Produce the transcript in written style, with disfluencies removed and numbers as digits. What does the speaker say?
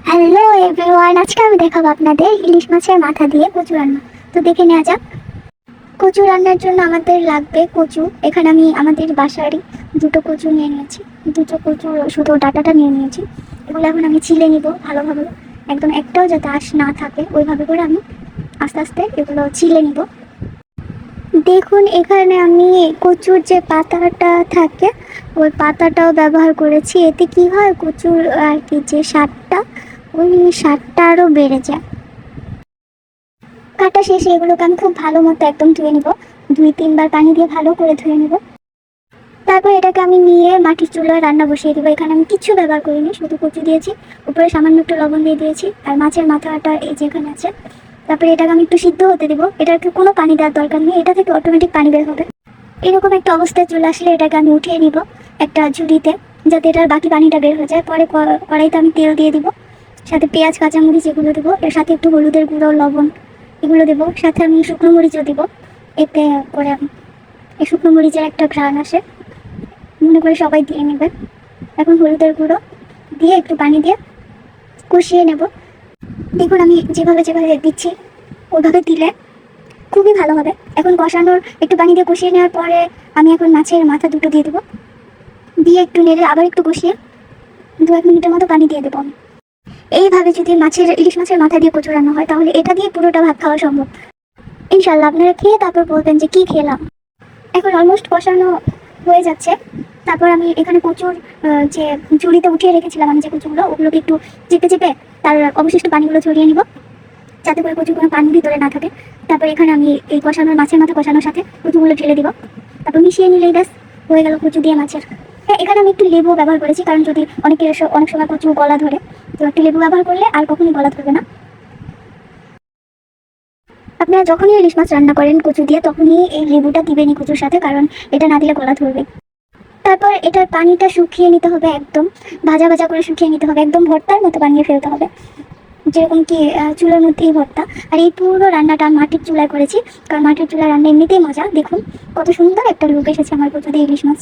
Hello everyone, আজকে আমি দেখাবো আপনাদের ইলিশ মাছের মাথা দিয়ে কচু রান্না। তো দেখে নেওয়া যাক। কচু রান্নার জন্য আমাদের লাগবে কচু। এখানে আমি আমাদের বাসারই দুটো কচু নিয়ে নিয়েছি। দুটো কচু শুধু ডাঁটাটা নিয়ে নিয়েছি। এগুলো এখন আমি ছিলে নিব ভালোভাবে, একদম একটাও যাতে আঁশ না থাকে ওইভাবে করে আমি আস্তে আস্তে এগুলো ছিলে নিব। দেখুন এখানে আমি কচুর যে পাতাটা থাকে ওই পাতাটাও ব্যবহার করেছি। এতে কি হয়, কচুর আর কি যে স্বাদটা, ওই স্বাদটা আরও বেড়ে যায়। কাটা শেষে এগুলোকে আমি খুব ভালো মতো একদম ধুয়ে নিব, 2-3 বার পানি দিয়ে ভালো করে ধুয়ে নেব। তারপর এটাকে আমি নিয়ে মাটির চুলায় রান্না বসিয়ে দেবো। এখানে আমি কিছু ব্যবহার করিনি, শুধু কচু দিয়েছি, উপরে সামান্য একটু লবণ দিয়ে দিয়েছি, আর মাছের মাথাটা এই যে এখানে আছে। তারপরে এটাকে আমি একটু সিদ্ধ হতে দেবো। এটাকে কোনো পানি দেওয়ার দরকার নেই, এটা থেকে অটোমেটিক পানি বের হবে। এরকম একটা অবস্থায় চলে আসলে এটাকে আমি উঠিয়ে নিব একটা ঝুড়িতে, যাতে এটার বাকি পানিটা বের হয়ে যায়। পরে কড়াইতে আমি তেল দিয়ে দিব, সাথে পেঁয়াজ কাঁচামরিচ এগুলো দেবো, এর সাথে একটু হলুদের গুঁড়ো লবণ এগুলো দেবো, সাথে আমি শুকনো মরিচও দিব। এতে করে এই শুকনো মরিচের একটা ঘ্রাণ আসে, মনে করে সবাই দিয়ে নেবে। এখন হলুদের গুঁড়ো দিয়ে একটু পানি দিয়ে কষিয়ে নেব। দেখুন আমি যেভাবে যেভাবে দিচ্ছি ওইভাবে দিলে খুবই ভালো হবে। এখন কষানোর একটু পানি দিয়ে কষিয়ে নেওয়ার পরে আমি এখন মাছের মাথা দুটো দিয়ে দেবো, দিয়ে একটু নেড়ে আবার একটু কষিয়ে 2-1 মিনিটের মতো পানি দিয়ে দেবো আমি। এইভাবে যদি ইলিশ মাছের মাথা দিয়ে কচু রান্না হয় তাহলে এটা দিয়ে পুরোটা ভাত খাওয়া সম্ভব। ইনশাল্লাহ আপনারা খেয়ে তারপর বলবেন যে কি খেলাম। এখন অলমোস্ট কষানো হয়ে যাচ্ছে। তারপর আমি এখানে কচুর যে ঝুড়িতে উঠিয়ে রেখেছিলাম আমি যে কচুগুলো, ওগুলোকে একটু চেপে চেপে তার অবশিষ্ট পানিগুলো ঝরিয়ে নিব, যাতে করে কচুর কোনো পানি ভিতরে না থাকে। তারপর এখানে আমি এই কষানোর মাছের মাথা কষানোর সাথে কচুগুলো ঢেলে দিব। তারপর মিশিয়ে নিলেই ব্যাস হয়ে গেল কচু দিয়ে মাছের। হ্যাঁ, এখানে আমি একটু লেবু ব্যবহার করেছি, কারণ যদি অনেক সময় কচু গলা ধরে, তো একটু লেবু ব্যবহার করলে আর কখনোই গলা ধরবে না। আপনারা যখনই ইলিশ মাছ রান্না করেন কচু দিয়ে, তখনই এই লেবুটা দিবেনই কচুর সাথে, কারণ এটা না দিলে গলা ধরবে। তারপর এটার পানিটা শুকিয়ে নিতে হবে, একদম ভাজা ভাজা করে শুকিয়ে নিতে হবে, একদম ভর্তার মতো বানিয়ে ফেলতে হবে, যেরকম কি চুলার মধ্যেই ভর্তা। আর এই পুরো রান্নাটা মাটির চুলায় করেছি, কারণ মাটির চুলার রান্না এমনিতেই মজা। দেখুন কত সুন্দর একটা লুক এসেছে আমার কচু দিয়ে ইলিশ মাছ।